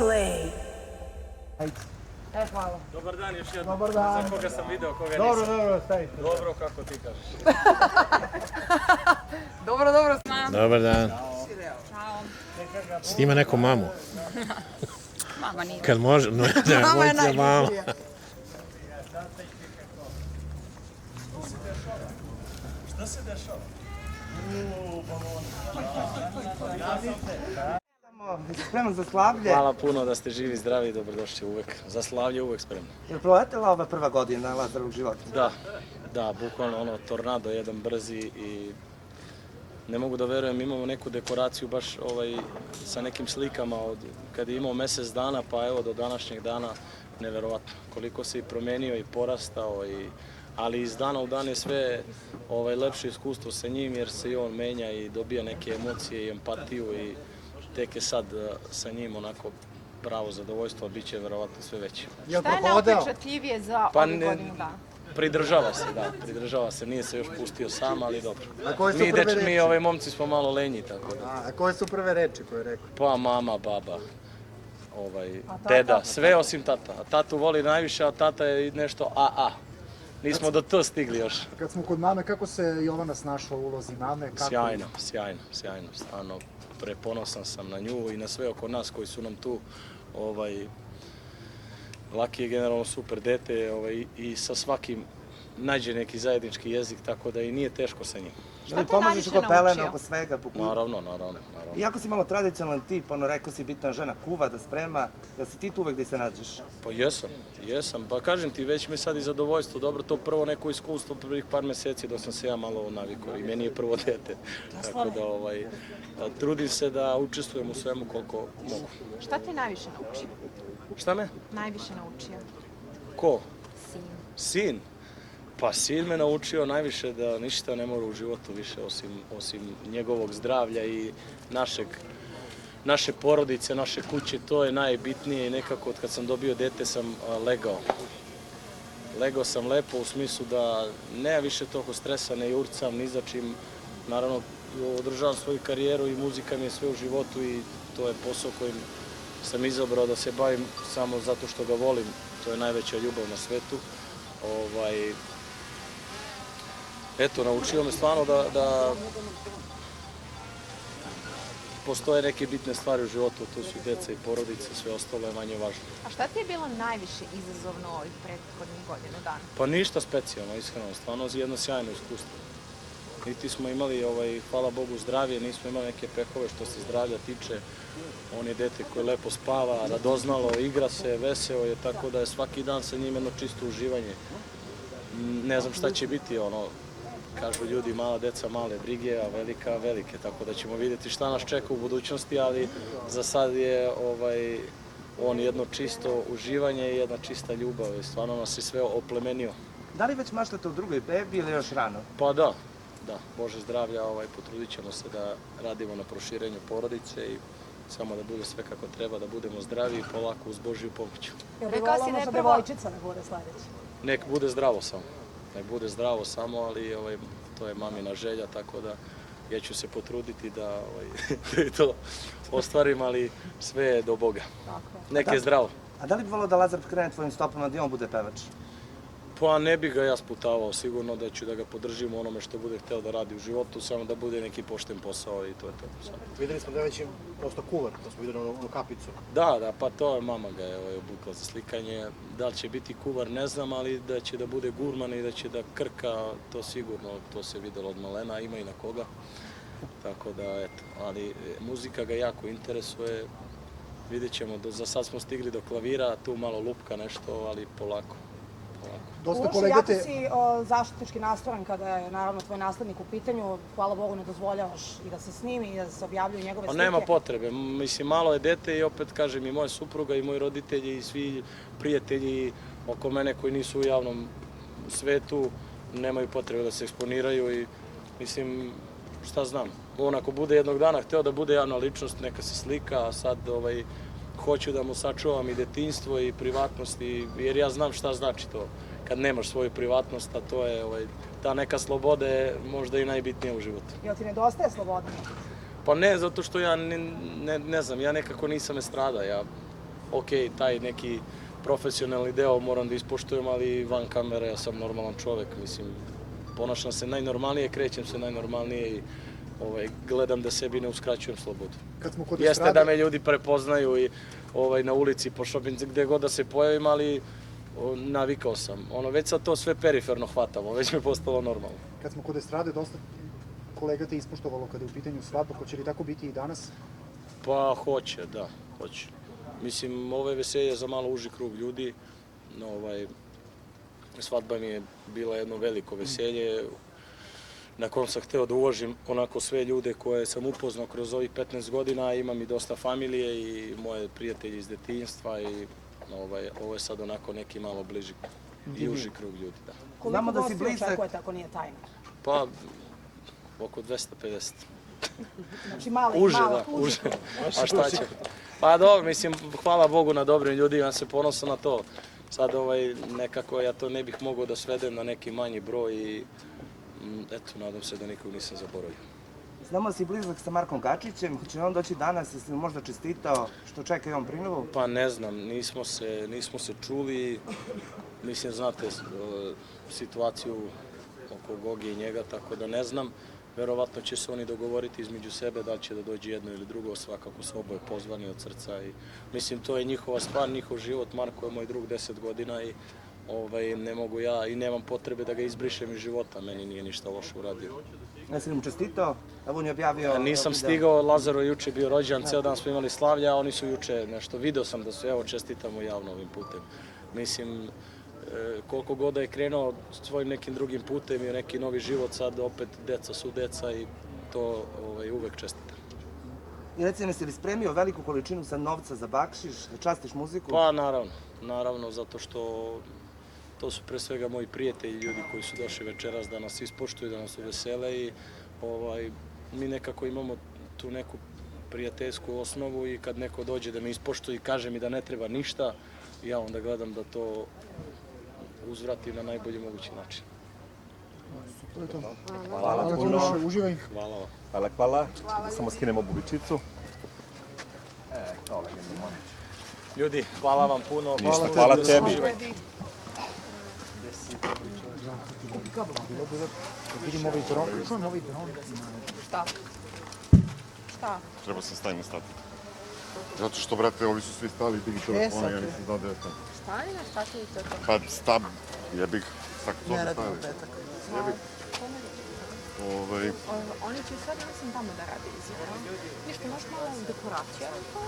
Slay. Hvala. Dobar dan još jednom. Dobar dan. Za koga sam video, koga nisam. Dobro, stavite. Dobro, kako ti kažeš. Dobro. Dobar dan. Snima neku mamu. Mama nije. Kad može, no, Mama je nemojte mama. najljubavija. Šta se dešava? Spreman za slavlje. Hvala puno da ste živi, zdravi i dobrodošli uvek. Za slavlje uvek spremni. Je li proletela ova prva godina Lazarovog života? Da, bukvalno tornado jedan brzi i ne mogu da verujem, imamo neku dekoraciju baš sa nekim slikama od kad je imao mjesec dana pa evo do današnjeg dana, neverovatno. Koliko se i promenio i porastao, ali iz dana u dan je sve lepše iskustvo sa njim jer se i on menja i dobija neke emocije i empatiju i tek je sad sa njim onako pravo zadovoljstvo, a bit će verovatno sve veće. Šta je neopečatljivije za ovu godinu dana? Pridržava se, nije se još pustio sam, ali dobro. Mi momci smo malo lenji, tako da. A koje su prve reči koje je rekao? Pa mama, baba, deda, sve osim tata. A tatu voli najviše, a tata je nešto a. Nismo do to stigli još. Kad smo kod mame, kako se Jovana snašla u ulozi mame? Sjajno, stvarno. Preponosan sam na nju i na sve oko nas koji su nam tu. Laki je generalno super dete i sa svakim nađe neki zajednički jezik, tako da i nije teško sa njim. Da li pomožeš oko pelena, oko svega? Naravno. Iako si malo tradicionalan tip, rekao si bitna žena kuva da sprema, da si ti tu uvek gde se nađeš? Pa jesam. Pa kažem ti, već mi sad i zadovoljstvo. Dobro, to prvo neko iskustvo prvih par meseci dok sam se ja malo navikao i meni je prvo dete. Tako da trudim se da učestvujem u svemu koliko mogu. Šta te najviše naučio? Šta me? Najviše naučio. Ko? Sin. Sin? Pa sin me naučio najviše da ništa ne mora u životu više osim njegovog zdravlja i naše porodice, naše kuće, to je najbitnije i nekako od kad sam dobio dete sam legao. Legao sam lepo u smislu da nema više toliko stresa, ne jurcam, ni za čim. Naravno, održavam svoju karijeru i muzika mi je sve u životu i to je posao kojim sam izabrao da se bavim samo zato što ga volim. To je najveća ljubav na svetu. Eto, naučio me stvarno da postoje neke bitne stvari u životu, to su djeca i porodice, sve ostalo je manje važno. A šta ti je bilo najviše izazovno ovih prethodnih godinu dana? Pa ništa specijalno, iskreno, stvarno jedno sjajno iskustvo. Niti smo imali, hvala Bogu, zdravlje, nismo imali neke pehove što se zdravlja tiče. On je dete koje lepo spava, radoznalo, igra se, veseo je, tako da je svaki dan sa njim jedno čisto uživanje. Ne znam šta će biti, kažu ljudi, mala deca, male brige, a velika, velike, tako da ćemo vidjeti šta nas čeka u budućnosti, ali za sad je on jedno čisto uživanje i jedna čista ljubav, stvarno nas je sve oplemenio. Da li već maštate o drugoj bebi ili još rano? Pa da, Bože zdravlja, potrudit ćemo se da radimo na proširenju porodice i samo da bude sve kako treba, da budemo zdravi i polako uz Božju pomoć. Rekao si da je prvo... devojčica ne bude sledeća. Nek bude zdravo samo, ali to je mamina želja, tako da ja ću se potruditi da to ostvarim, ali sve je do Boga. Nek je zdravo. A da li bi volao da Lazar krene tvojim stopama da on bude pevač? Pa ne bih ga ja sputavao, sigurno da ću da ga podržim u onome što bude hteo da radi u životu, samo da bude neki pošten posao i to je to. Videli smo da je već prosto kuvar, da smo videli onu kapicu. Da, pa to je mama ga je obukla za slikanje. Da li će biti kuvar ne znam, ali da će da bude gurman i da će da krka, to sigurno, to se videlo od malena, ima i na koga. Tako da, eto, ali muzika ga jako interesuje, vidjet ćemo, za sad smo stigli do klavira, tu malo lupka nešto, ali polako. Jako si zaštitnički nastrojen kada je naravno tvoj naslednik u pitanju, hvala Bogu ne dozvoljavaš i da se snimi i da se objavljuju njegove slike. Pa nema potrebe, mislim malo je dete i opet kažem i moja supruga i moji roditelji i svi prijatelji oko mene koji nisu u javnom svetu nemaju potrebe da se eksponiraju i mislim šta znam, on ako bude jednog dana hteo da bude javna ličnost neka se slika, a sad hoću da mu sačuvam i detinjstvo i privatnost jer ja znam šta znači to. Kad nemaš svoju privatnost, a to je ta neka sloboda je možda i najbitnija u životu. Jel ti nedostaje sloboda? Pa ne, zato što ja ne znam, ja nekako nisam estrada, ja ok, taj neki profesionalni deo moram da ispoštujem, ali van kamere ja sam normalan čovek, mislim, ponašam se najnormalnije, krećem se najnormalnije i gledam da sebi ne uskraćujem slobodu. Jeste da me ljudi prepoznaju i na ulici, po šopinci, gde god da se pojavim, ali navikao sam. Već sad to sve periferno hvatamo, već mi je postalo normalno. Kad smo kod estrade, dosta kolega te ispoštovalo kada je u pitanju svadba, hoće li tako biti i danas? Pa hoće, da, hoće. Mislim, ovo je veselje za malo uži krug ljudi. Svadba mi je bila jedno veliko veselje na kom sam hteo da uvažim onako sve ljude koje sam upoznao kroz ovih 15 godina. Imam i dosta familije i moje prijatelje iz detinjstva i ovo je sad onako neki malo bliži i uži krug ljudi. Koliko gostiju očekujete ako nije tajna? Pa, oko 250. Znači mali, uže. A šta će? Pa dobro, mislim, hvala Bogu na dobrim ljudima, ja se ponosim na to. Sad nekako ja to ne bih mogao da svedem na neki manji broj i eto, nadam se da nikog nisam zaboravio. Znamo da si blizak sa Markom Gačićem, hoće li on doći danas, jesi li možda čestitao što čeka i on prinovu? Pa ne znam, nismo se čuli, mislim, znate situaciju oko Gogi i njega, tako da ne znam. Verovatno će se oni dogovoriti između sebe da li će da dođe jedno ili drugo, svakako su oboje pozvani od srca i mislim to je njihova stvar, njihov život. Marko je moj drug 10 godina i ne mogu ja i nemam potrebe da ga izbrišem iz života, meni nije ništa loše uradio. Jesi li mu čestitao? Evo on je objavio... Nisam stigao, Lazaro je juče bio rođendan, ceo dan smo imali slavlja, a oni su juče nešto, video sam da su, evo čestitamo javno ovim putem. Mislim, koliko god da je krenuo svojim nekim drugim putem i neki novi život, sad opet deca su deca i to uvek čestitam. I reci mi, si li spremio veliku količinu sad novca za bakšiš, da častiš muziku? Pa naravno, zato što to su pre svega moji prijatelji, ljudi koji su došli večeras da nas ispoštuju, da nas uvesele i mi nekako imamo tu neku prijateljsku osnovu i kad neko dođe da me ispoštuje i kaže mi da ne treba ništa, ja onda gledam da to uzvratim na najbolji mogući način. To je to. Hvala puno. Uživaj. Hvala vam. Hvala. Samo skinemo bubičicu. Ljudi, hvala vam puno. Ništa, hvala tebi. Vidim ovaj dron. Čujem ovaj dron. Šta? Treba se staviti na stativ. Zato što, brate, ovi su svi stali digli telefone, ja nisam znao da je tamo. Stani na statu i to to. Pa stab, jebih, tako to bi stavili. Jebih. Oni će sad, mislim, tamo da rade izvora. Ništa, možeš malo dekoracija, ali to